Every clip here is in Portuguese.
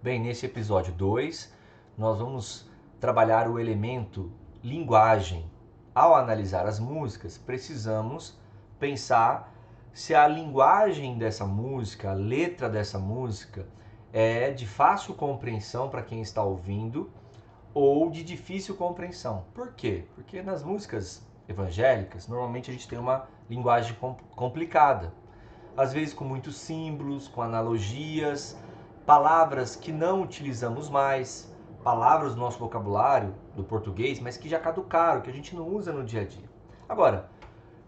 Bem, nesse episódio 2, nós vamos trabalhar o elemento linguagem. Ao analisar as músicas, precisamos pensar se a linguagem dessa música, a letra dessa música, é de fácil compreensão para quem está ouvindo ou de difícil compreensão. Por quê? Porque nas músicas evangélicas, normalmente a gente tem uma linguagem complicada, às vezes com muitos símbolos, com analogias, palavras que não utilizamos mais, palavras do nosso vocabulário, do português, mas que já caducaram, que a gente não usa no dia a dia. Agora,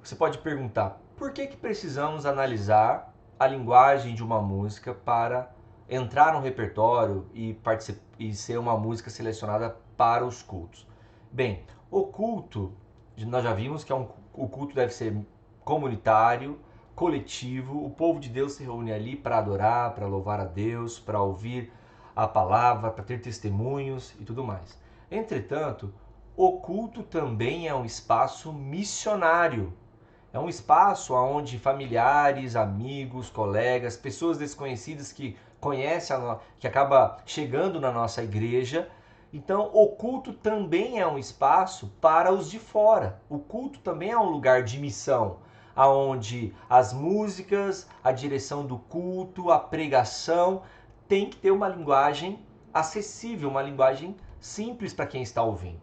você pode perguntar, por que precisamos analisar a linguagem de uma música para entrar no repertório e ser uma música selecionada para os cultos? Bem, o culto, nós já vimos que o culto deve ser comunitário, coletivo, o povo de Deus se reúne ali para adorar, para louvar a Deus, para ouvir a palavra, para ter testemunhos e tudo mais. Entretanto, o culto também é um espaço missionário. É um espaço onde familiares, amigos, colegas, pessoas desconhecidas que conhecem, que acaba chegando na nossa igreja. Então, o culto também é um espaço para os de fora. O culto também é um lugar de missão, aonde as músicas, a direção do culto, a pregação tem que ter uma linguagem acessível, uma linguagem simples para quem está ouvindo.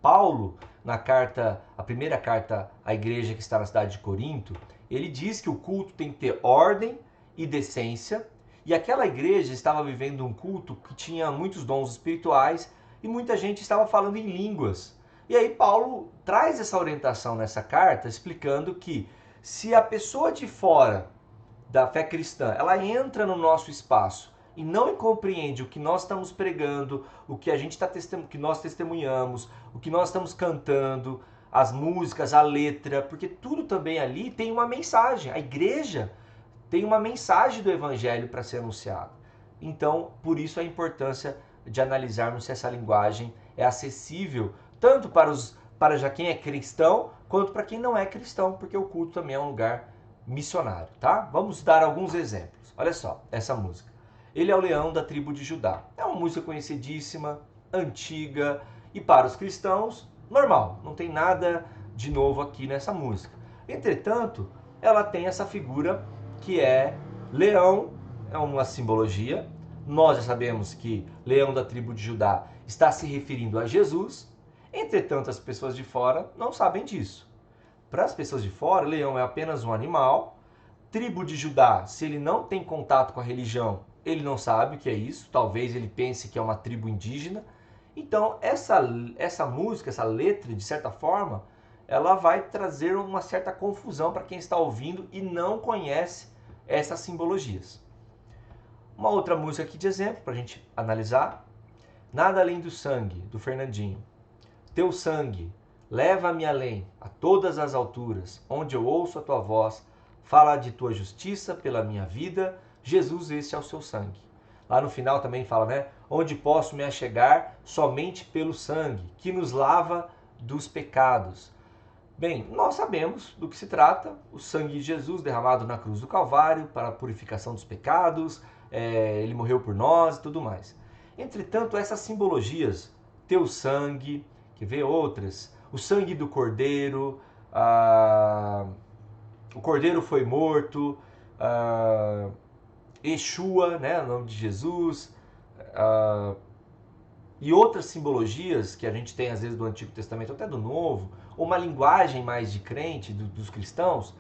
Paulo, a primeira carta à igreja que está na cidade de Corinto, ele diz que o culto tem que ter ordem e decência, e aquela igreja estava vivendo um culto que tinha muitos dons espirituais e muita gente estava falando em línguas. E aí Paulo traz essa orientação nessa carta, explicando que se a pessoa de fora da fé cristã, ela entra no nosso espaço e não compreende o que nós estamos pregando, o que que nós testemunhamos, o que nós estamos cantando, as músicas, a letra, porque tudo também ali tem uma mensagem. A igreja tem uma mensagem do evangelho para ser anunciada. Então, por isso a importância de analisarmos se essa linguagem é acessível tanto para já quem é cristão, quanto para quem não é cristão, porque o culto também é um lugar missionário, tá? Vamos dar alguns exemplos. Olha só, essa música. Ele é o leão da tribo de Judá. É uma música conhecidíssima, antiga e para os cristãos, normal. Não tem nada de novo aqui nessa música. Entretanto, ela tem essa figura que é leão, é uma simbologia. Nós já sabemos que leão da tribo de Judá está se referindo a Jesus. Entretanto, as pessoas de fora não sabem disso. Para as pessoas de fora, leão é apenas um animal. Tribo de Judá, se ele não tem contato com a religião, ele não sabe o que é isso. Talvez ele pense que é uma tribo indígena. Então, essa música, essa letra, de certa forma, ela vai trazer uma certa confusão para quem está ouvindo e não conhece essas simbologias. Uma outra música aqui de exemplo, para a gente analisar. Nada além do sangue, do Fernandinho. Teu sangue, leva-me além, a todas as alturas, onde eu ouço a tua voz, fala de tua justiça pela minha vida, Jesus, esse é o seu sangue. Lá no final também fala, né? Onde posso me achegar somente pelo sangue, que nos lava dos pecados. Bem, nós sabemos do que se trata, o sangue de Jesus derramado na cruz do Calvário para a purificação dos pecados, ele morreu por nós e tudo mais. Entretanto, essas simbologias, teu sangue, que vê outras, o sangue do cordeiro, o cordeiro foi morto, Yeshua, né, o nome de Jesus, e outras simbologias que a gente tem às vezes do Antigo Testamento, até do Novo, ou uma linguagem mais de crente, dos cristãos,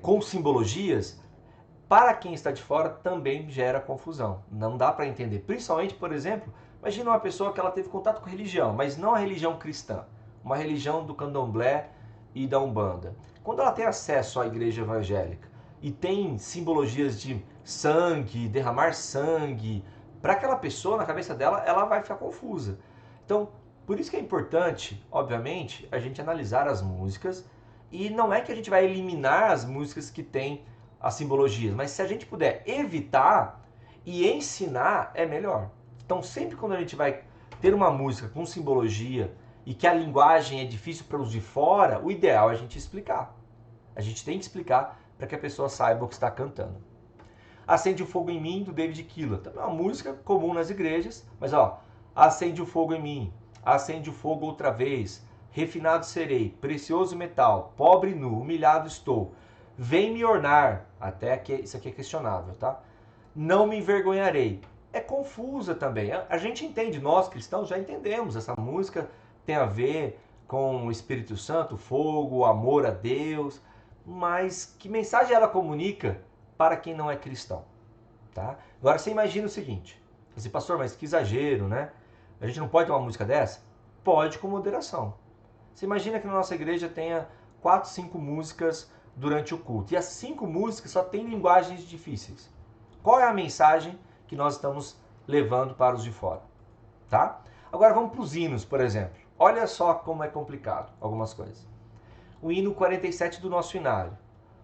com simbologias, para quem está de fora também gera confusão. Não dá para entender. Principalmente, por exemplo, imagina uma pessoa que ela teve contato com religião, mas não a religião cristã, uma religião do candomblé e da umbanda. Quando ela tem acesso à igreja evangélica e tem simbologias de sangue, derramar sangue, para aquela pessoa, na cabeça dela, ela vai ficar confusa. Então, por isso que é importante, obviamente, a gente analisar as músicas, e não é que a gente vai eliminar as músicas que têm as simbologias, mas se a gente puder evitar e ensinar, é melhor. Então, sempre quando a gente vai ter uma música com simbologia e que a linguagem é difícil para os de fora, o ideal é a gente explicar. A gente tem que explicar para que a pessoa saiba o que está cantando. Acende o Fogo em Mim, do David Keelan. Também é uma música comum nas igrejas, mas ó, acende o fogo em mim, acende o fogo outra vez, refinado serei, precioso metal, pobre e nu, humilhado estou, vem me ornar, até que isso aqui é questionável, tá? Não me envergonharei. É confusa também. A gente entende, nós cristãos já entendemos, essa música tem a ver com o Espírito Santo, fogo, o amor a Deus, mas que mensagem ela comunica para quem não é cristão? Tá? Agora você imagina o seguinte, esse pastor, mas que exagero, né? A gente não pode ter uma música dessa? Pode, com moderação. Você imagina que na nossa igreja tenha 4, 5 músicas durante o culto, e as 5 músicas só tem linguagens difíceis. Qual é a mensagem que nós estamos levando para os de fora? Tá? Agora vamos para os hinos, por exemplo. Olha só como é complicado algumas coisas. O hino 47 do nosso inário.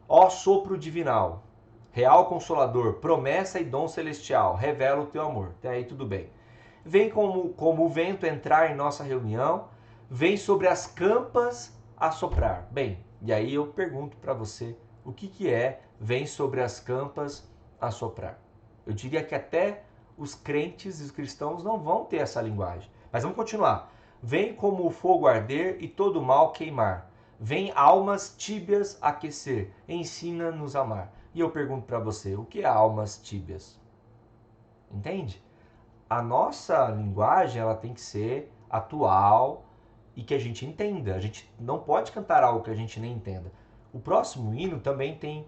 Ó sopro divinal, real consolador, promessa e dom celestial, revela o teu amor. Até aí tudo bem. Vem como o vento entrar em nossa reunião, vem sobre as campas a soprar. Bem, e aí eu pergunto para você, o que é vem sobre as campas a soprar? Eu diria que até os crentes e os cristãos não vão ter essa linguagem. Mas vamos continuar. Vem como o fogo arder e todo o mal queimar. Vem almas tíbias aquecer. Ensina-nos a amar. E eu pergunto para você, o que é almas tíbias? Entende? A nossa linguagem ela tem que ser atual e que a gente entenda. A gente não pode cantar algo que a gente nem entenda. O próximo hino também tem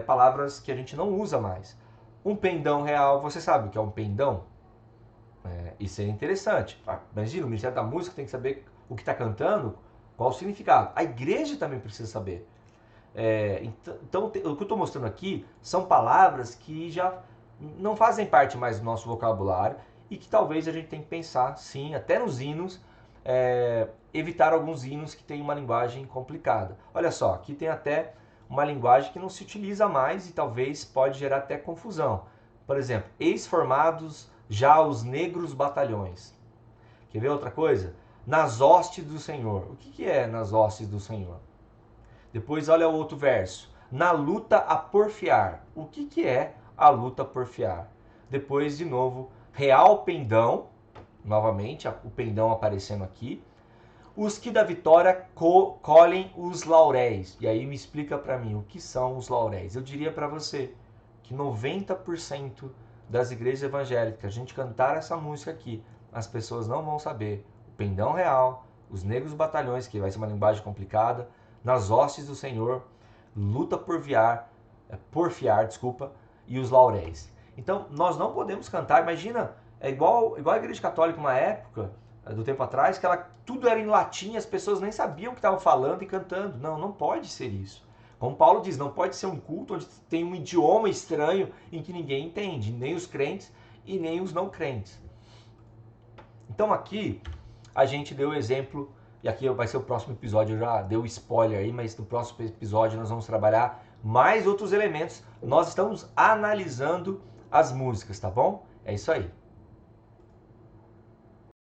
palavras que a gente não usa mais. Um pendão real, você sabe o que é um pendão? Isso é interessante. Imagina, o Ministério da Música tem que saber o que está cantando, qual o significado. A igreja também precisa saber. Então, o que eu estou mostrando aqui são palavras que já não fazem parte mais do nosso vocabulário e que talvez a gente tenha que pensar, sim, até nos hinos, evitar alguns hinos que têm uma linguagem complicada. Olha só, aqui tem até uma linguagem que não se utiliza mais e talvez pode gerar até confusão. Por exemplo, eis formados já os negros batalhões. Quer ver outra coisa? Nas hostes do Senhor. O que é nas hostes do Senhor? Depois olha o outro verso. Na luta a porfiar. O que é a luta a porfiar? Depois, de novo, real pendão. Novamente, o pendão aparecendo aqui. Os que da vitória colhem os lauréis. E aí me explica para mim o que são os lauréis. Eu diria para você que 90% das igrejas evangélicas, a gente cantar essa música aqui, as pessoas não vão saber o pendão real, os negros batalhões, que vai ser uma linguagem complicada, nas hostes do Senhor, luta porfiar, e os lauréis. Então, nós não podemos cantar, imagina, é igual a igreja católica uma época, do tempo atrás, que tudo era em latim, as pessoas nem sabiam o que estavam falando e cantando. Não, não pode ser isso. Como Paulo diz, não pode ser um culto onde tem um idioma estranho em que ninguém entende, nem os crentes e nem os não crentes. Então aqui a gente deu o exemplo, e aqui vai ser o próximo episódio, eu já dei o spoiler aí, mas no próximo episódio nós vamos trabalhar mais outros elementos. Nós estamos analisando as músicas, tá bom? É isso aí.